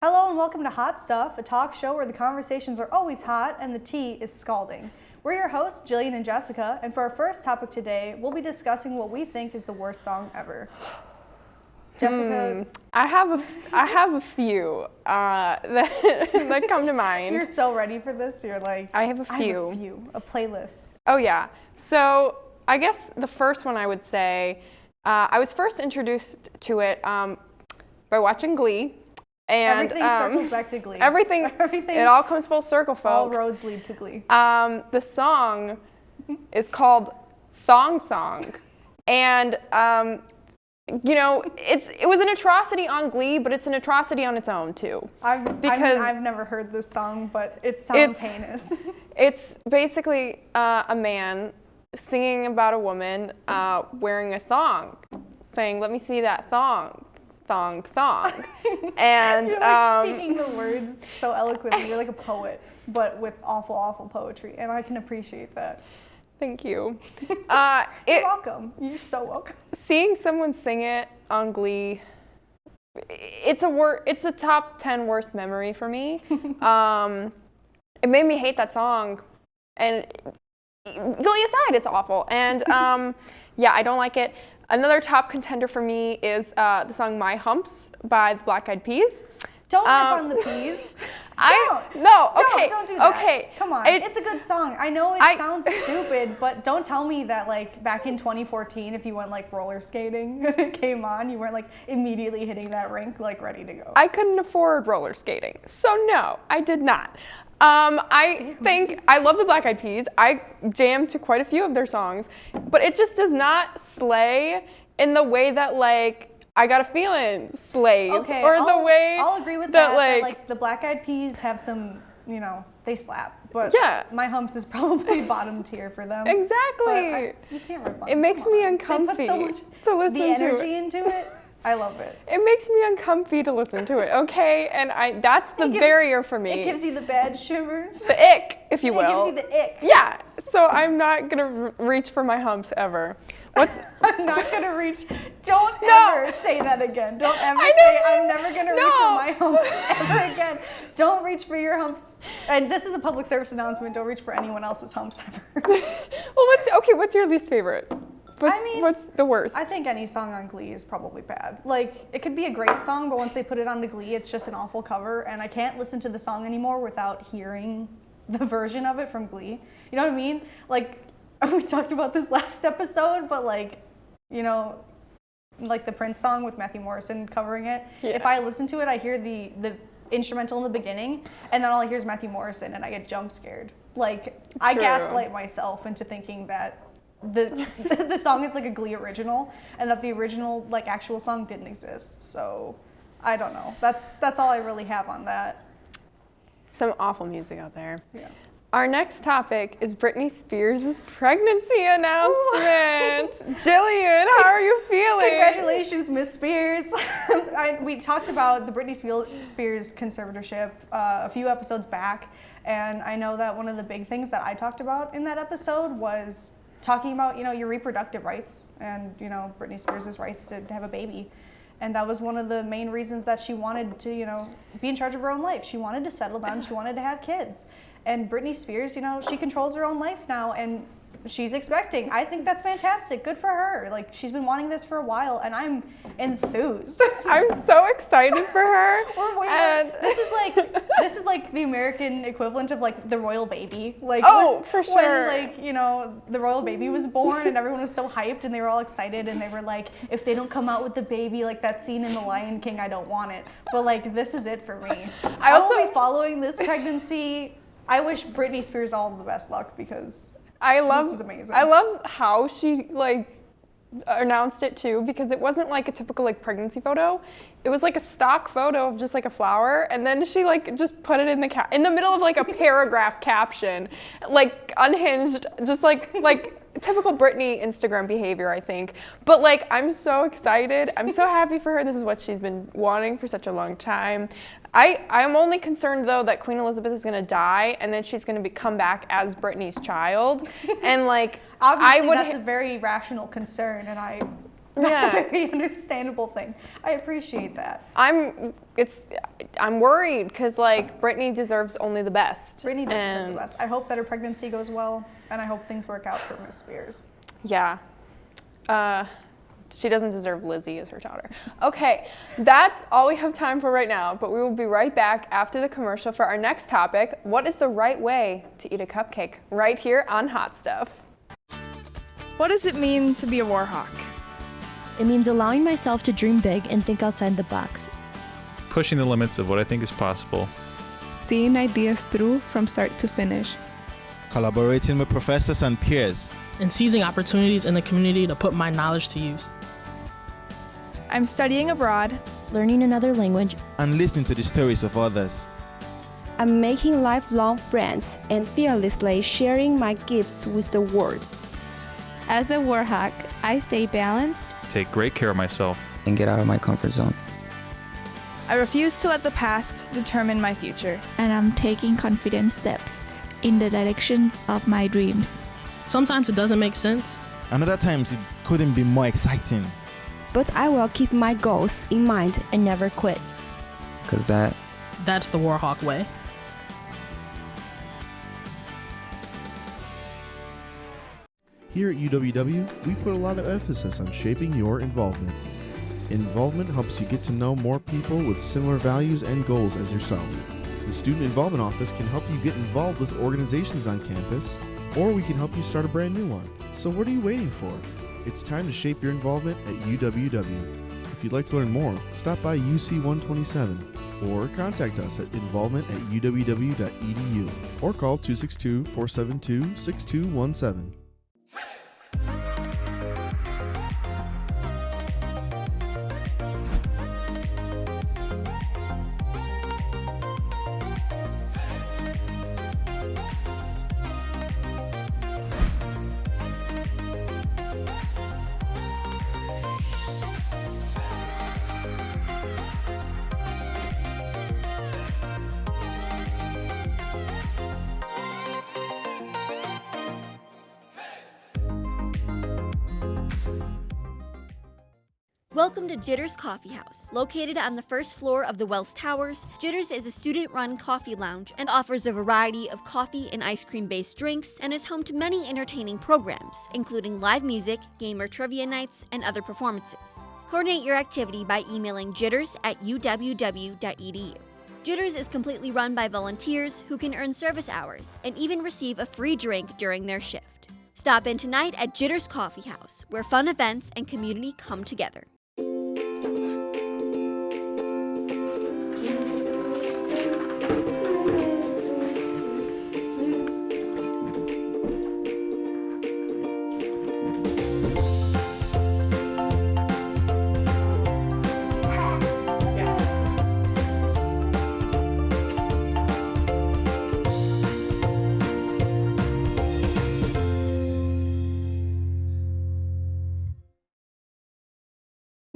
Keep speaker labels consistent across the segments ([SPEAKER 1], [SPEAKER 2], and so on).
[SPEAKER 1] Hello and welcome to Hot Stuff, a talk show where the conversations are always hot and the tea is scalding. We're your hosts, Jillian and Jessica, and for our first topic today, we'll be discussing what we think is the worst song ever. Jessica?
[SPEAKER 2] I have a few that come to mind.
[SPEAKER 1] You're so ready for this, you're like...
[SPEAKER 2] I have a few.
[SPEAKER 1] A playlist.
[SPEAKER 2] Oh yeah, so I guess the first one I would say, I was first introduced to it by watching Glee. And
[SPEAKER 1] everything circles back to Glee.
[SPEAKER 2] Everything, it all comes full circle, folks.
[SPEAKER 1] All roads lead to Glee.
[SPEAKER 2] The song is called Thong Song. And, you know, it was an atrocity on Glee, but it's an atrocity on its own, too.
[SPEAKER 1] I've never heard this song, but it sounds heinous.
[SPEAKER 2] It's basically a man singing about a woman wearing a thong, saying, "Let me see that thong. Thong, thong." And
[SPEAKER 1] you're like speaking the words so eloquently. You're like a poet, but with awful, awful poetry, and I can appreciate that.
[SPEAKER 2] Thank you.
[SPEAKER 1] You're welcome. You're so welcome.
[SPEAKER 2] Seeing someone sing it on Glee, it's a top 10 worst memory for me. It made me hate that song, and Glee aside, it's awful. And yeah, I don't like it. Another top contender for me is the song "My Humps" by the Black Eyed Peas.
[SPEAKER 1] Don't rip on the Peas. Don't do that.
[SPEAKER 2] Okay.
[SPEAKER 1] Come on. It's a good song. I know it sounds stupid, but don't tell me that like back in 2014, if you went like roller skating and it came on, you weren't like immediately hitting that rink like ready to go.
[SPEAKER 2] I couldn't afford roller skating, so no, I did not. I think I love the Black Eyed Peas. I jammed to quite a few of their songs, but it just does not slay in the way that like I Got a Feeling slays, or the way
[SPEAKER 1] I'll agree with that. Like the Black Eyed Peas have some, you know, they slap. But
[SPEAKER 2] yeah,
[SPEAKER 1] My Humps is probably bottom tier for them.
[SPEAKER 2] Exactly.
[SPEAKER 1] You can't rip on
[SPEAKER 2] it makes me uncomfy
[SPEAKER 1] so much
[SPEAKER 2] to listen
[SPEAKER 1] the
[SPEAKER 2] to.
[SPEAKER 1] energy into it. I love it.
[SPEAKER 2] It makes me uncomfy to listen to it, okay? And that's the barrier for me.
[SPEAKER 1] It gives you the bad shivers.
[SPEAKER 2] The ick, if you will.
[SPEAKER 1] It gives you the ick.
[SPEAKER 2] Yeah, so I'm not gonna reach for my humps ever.
[SPEAKER 1] I'm not gonna reach. Don't ever say that again. Don't ever say I'm never gonna reach for my humps ever again. Don't reach for your humps. And this is a public service announcement. Don't reach for anyone else's humps ever.
[SPEAKER 2] Well, what's your least favorite? What's the worst?
[SPEAKER 1] I think any song on Glee is probably bad. Like, it could be a great song, but once they put it onto Glee, it's just an awful cover, and I can't listen to the song anymore without hearing the version of it from Glee. You know what I mean? Like, we talked about this last episode, but like, you know, like the Prince song with Matthew Morrison covering it. Yeah. If I listen to it, I hear the instrumental in the beginning, and then all I hear is Matthew Morrison, and I get jump scared. Like, I gaslight myself into thinking that the song is like a Glee original, and that the original like actual song didn't exist. So I don't know. That's all I really have on that.
[SPEAKER 2] Some awful music out there.
[SPEAKER 1] Yeah.
[SPEAKER 2] Our next topic is Britney Spears' pregnancy announcement. Jillian, how are you feeling?
[SPEAKER 1] Congratulations, Miss Spears. We talked about the Britney Spears conservatorship a few episodes back, and I know that one of the big things that I talked about in that episode was talking about, you know, your reproductive rights and, you know, Britney Spears' rights to have a baby. And that was one of the main reasons that she wanted to, you know, be in charge of her own life. She wanted to settle down. She wanted to have kids. And Britney Spears, you know, she controls her own life now, and she's expecting. I think that's fantastic. Good for her. Like, she's been wanting this for a while, and I'm enthused.
[SPEAKER 2] I'm so excited for her.
[SPEAKER 1] This is like the American equivalent of like the royal baby. Like,
[SPEAKER 2] for sure.
[SPEAKER 1] When like, you know, the royal baby was born and everyone was so hyped and they were all excited and they were like, if they don't come out with the baby like that scene in The Lion King, I don't want it. But like, this is it for me. I will be following this pregnancy. I wish Britney Spears all the best luck because this is amazing.
[SPEAKER 2] I love how she like announced it too, because it wasn't like a typical like pregnancy photo. It was like a stock photo of just like a flower, and then she like just put it in the middle of like a paragraph caption, like unhinged, just like typical Britney Instagram behavior, I think. But like, I'm so excited. I'm so happy for her. This is what she's been wanting for such a long time. I'm only concerned though that Queen Elizabeth is gonna die and then she's gonna come back as Britney's child, and like
[SPEAKER 1] obviously that's a very rational concern, and That's a very understandable thing. I appreciate that.
[SPEAKER 2] I'm worried because like Brittany deserves only the best.
[SPEAKER 1] Brittany does deserve the best. I hope that her pregnancy goes well, and I hope things work out for Miss Spears.
[SPEAKER 2] Yeah. She doesn't deserve Lizzie as her daughter. Okay, that's all we have time for right now, but we will be right back after the commercial for our next topic, what is the right way to eat a cupcake, right here on Hot Stuff.
[SPEAKER 3] What does it mean to be a war hawk?
[SPEAKER 4] It means allowing myself to dream big and think outside the box.
[SPEAKER 5] Pushing the limits of what I think is possible.
[SPEAKER 3] Seeing ideas through from start to finish.
[SPEAKER 6] Collaborating with professors and peers.
[SPEAKER 7] And seizing opportunities in the community to put my knowledge to use.
[SPEAKER 3] I'm studying abroad,
[SPEAKER 4] learning another language,
[SPEAKER 6] and listening to the stories of others.
[SPEAKER 8] I'm making lifelong friends and fearlessly sharing my gifts with the world.
[SPEAKER 9] As a war hawk, I stay balanced,
[SPEAKER 5] take great care of myself,
[SPEAKER 10] and get out of my comfort zone.
[SPEAKER 3] I refuse to let the past determine my future.
[SPEAKER 9] And I'm taking confident steps in the directions of my dreams.
[SPEAKER 7] Sometimes it doesn't make sense.
[SPEAKER 6] And other times it couldn't be more exciting.
[SPEAKER 8] But I will keep my goals in mind
[SPEAKER 4] and never quit.
[SPEAKER 10] Because
[SPEAKER 7] that's the war hawk way.
[SPEAKER 11] Here at UWW, we put a lot of emphasis on shaping your involvement. Involvement helps you get to know more people with similar values and goals as yourself. The Student Involvement Office can help you get involved with organizations on campus, or we can help you start a brand new one. So what are you waiting for? It's time to shape your involvement at UWW. If you'd like to learn more, stop by UC 127 or contact us at involvement@uww.edu or call 262-472-6217.
[SPEAKER 12] Welcome to Jitters Coffee House. Located on the first floor of the Wells Towers, Jitters is a student-run coffee lounge and offers a variety of coffee and ice cream-based drinks and is home to many entertaining programs, including live music, gamer trivia nights, and other performances. Coordinate your activity by emailing jitters@uww.edu. Jitters is completely run by volunteers who can earn service hours and even receive a free drink during their shift. Stop in tonight at Jitters Coffee House, where fun events and community come together.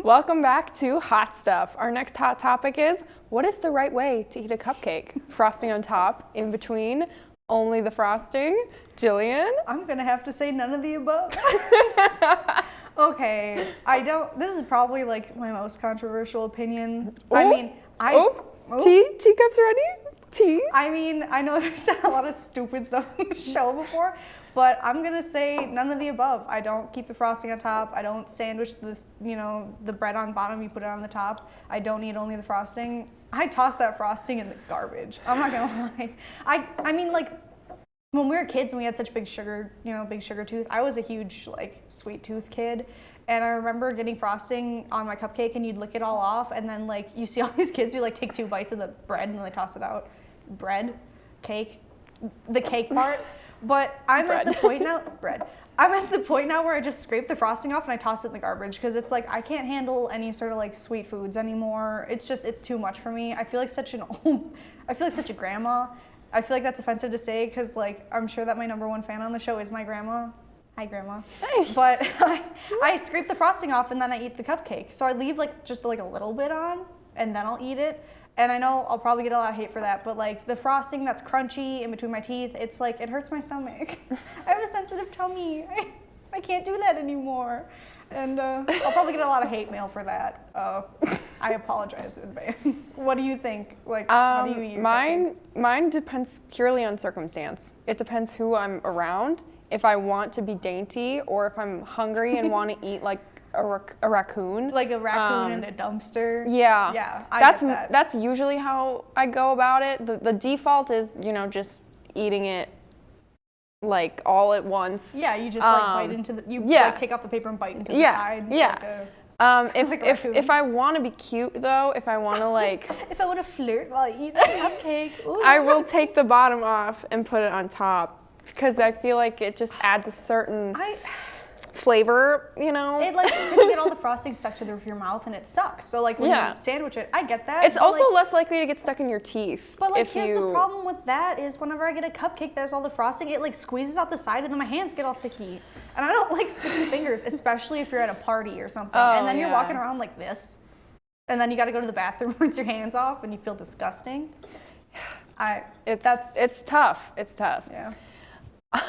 [SPEAKER 2] Welcome back to Hot Stuff. Our next hot topic is, what is the right way to eat a cupcake? Frosting on top, in between, only the frosting. Jillian?
[SPEAKER 1] I'm gonna have to say none of the above. Okay, this is probably like my most controversial opinion.
[SPEAKER 2] Teacups ready? Tea?
[SPEAKER 1] I mean, I know I've said a lot of stupid stuff on the show before, but I'm gonna say none of the above. I don't keep the frosting on top. I don't sandwich the bread on bottom. You put it on the top. I don't eat only the frosting. I toss that frosting in the garbage. I'm not gonna lie. I mean, like, when we were kids and we had such big sugar tooth, I was a huge like sweet tooth kid. And I remember getting frosting on my cupcake and you'd lick it all off and then like you see all these kids who like take 2 bites of the bread and then they toss it out. Bread, cake, the cake part. But I'm at the point now, I'm at the point now where I just scrape the frosting off and I toss it in the garbage because it's like I can't handle any sort of like sweet foods anymore. It's too much for me. I feel like such a grandma. I feel like that's offensive to say because like I'm sure that my #1 fan on the show is my grandma. Hi, Grandma. Hey. But I scrape the frosting off and then I eat the cupcake. So I leave like just like a little bit on and then I'll eat it. And I know I'll probably get a lot of hate for that, but like the frosting that's crunchy in between my teeth, it's like, it hurts my stomach. I have a sensitive tummy. I I can't do that anymore. And I'll probably get a lot of hate mail for that. I apologize in advance. What do you think? Like, how do you eat your
[SPEAKER 2] mine depends purely on circumstance. It depends who I'm around. If I want to be dainty, or if I'm hungry and want to eat like a raccoon.
[SPEAKER 1] Like a raccoon in a dumpster.
[SPEAKER 2] Yeah.
[SPEAKER 1] Yeah.
[SPEAKER 2] That's usually how I go about it. The default is, you know, just eating it like all at once.
[SPEAKER 1] Yeah, you just like bite into the, like take off the paper and bite into the side.
[SPEAKER 2] Yeah. If I want to be cute though, if I want to like,
[SPEAKER 1] if I want to flirt while eating a cupcake, ooh.
[SPEAKER 2] I will take the bottom off and put it on top because I feel like it just adds a certain flavor, you know.
[SPEAKER 1] It like, because you get all the frosting stuck to the roof of your mouth and it sucks. So like when you sandwich it, I get that.
[SPEAKER 2] It's also less likely to get stuck in your teeth.
[SPEAKER 1] But like here's the problem with that is whenever I get a cupcake that has all the frosting, it like squeezes out the side and then my hands get all sticky. And I don't like sticky fingers, especially if you're at a party or something. And then you're walking around like this. And then you gotta go to the bathroom, rinse your hands off, and you feel disgusting.
[SPEAKER 2] It's tough. It's tough.
[SPEAKER 1] Yeah.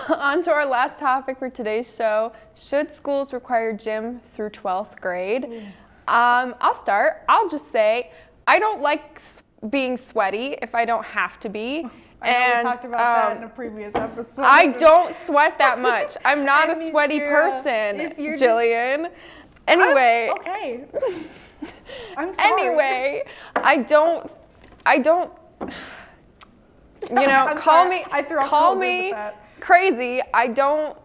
[SPEAKER 2] On to our last topic for today's show. Should schools require gym through 12th grade? I'll start. I'll just say I don't like being sweaty if I don't have to be.
[SPEAKER 1] I know we talked about that in a previous episode.
[SPEAKER 2] I don't sweat that much. I'm not a sweaty person, Jillian. Anyway.
[SPEAKER 1] Okay. I'm sorry.
[SPEAKER 2] Anyway, I don't. You know, call me crazy. I don't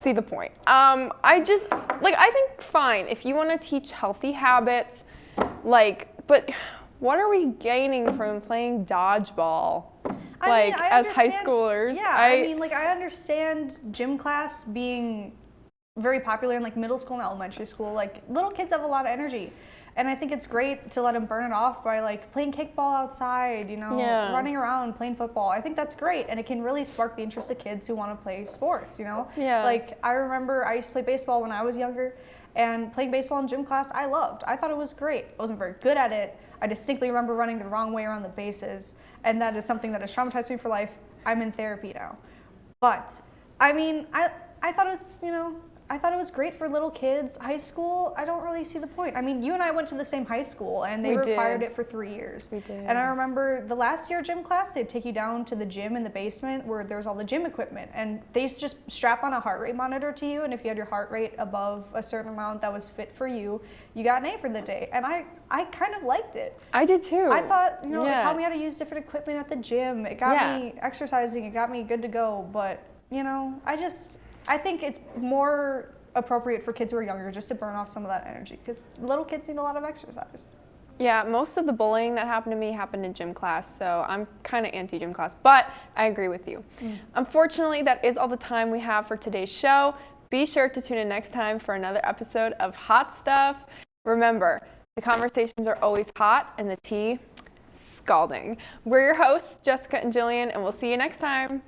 [SPEAKER 2] see the point. I think fine if you want to teach healthy habits, but what are we gaining from playing dodgeball? As high schoolers?
[SPEAKER 1] Yeah, I understand gym class being very popular in like middle school and elementary school. Like little kids have a lot of energy. And I think it's great to let them burn it off by like playing kickball outside, you know, running around, playing football. I think that's great. And it can really spark the interest of kids who want to play sports, you know?
[SPEAKER 2] Yeah.
[SPEAKER 1] Like I remember I used to play baseball when I was younger, and playing baseball in gym class I loved. I thought it was great. I wasn't very good at it. I distinctly remember running the wrong way around the bases. And that is something that has traumatized me for life. I'm in therapy now. But I mean, I thought it was, you know, I thought it was great for little kids. High school, I don't really see the point. I mean, you and I went to the same high school, and they required it for 3 years.
[SPEAKER 2] We did.
[SPEAKER 1] And I remember the last year gym class, they'd take you down to the gym in the basement where there was all the gym equipment, and they used to just strap on a heart rate monitor to you, and if you had your heart rate above a certain amount that was fit for you, you got an A for the day. And I kind of liked it.
[SPEAKER 2] I did too.
[SPEAKER 1] I thought, you know, it taught me how to use different equipment at the gym. It got me exercising. It got me good to go. But, you know, I think it's more appropriate for kids who are younger just to burn off some of that energy because little kids need a lot of exercise.
[SPEAKER 2] Yeah, most of the bullying that happened to me happened in gym class, so I'm kind of anti-gym class, but I agree with you. Unfortunately, that is all the time we have for today's show. Be sure to tune in next time for another episode of Hot Stuff. Remember, the conversations are always hot and the tea scalding. We're your hosts, Jessica and Jillian, and we'll see you next time.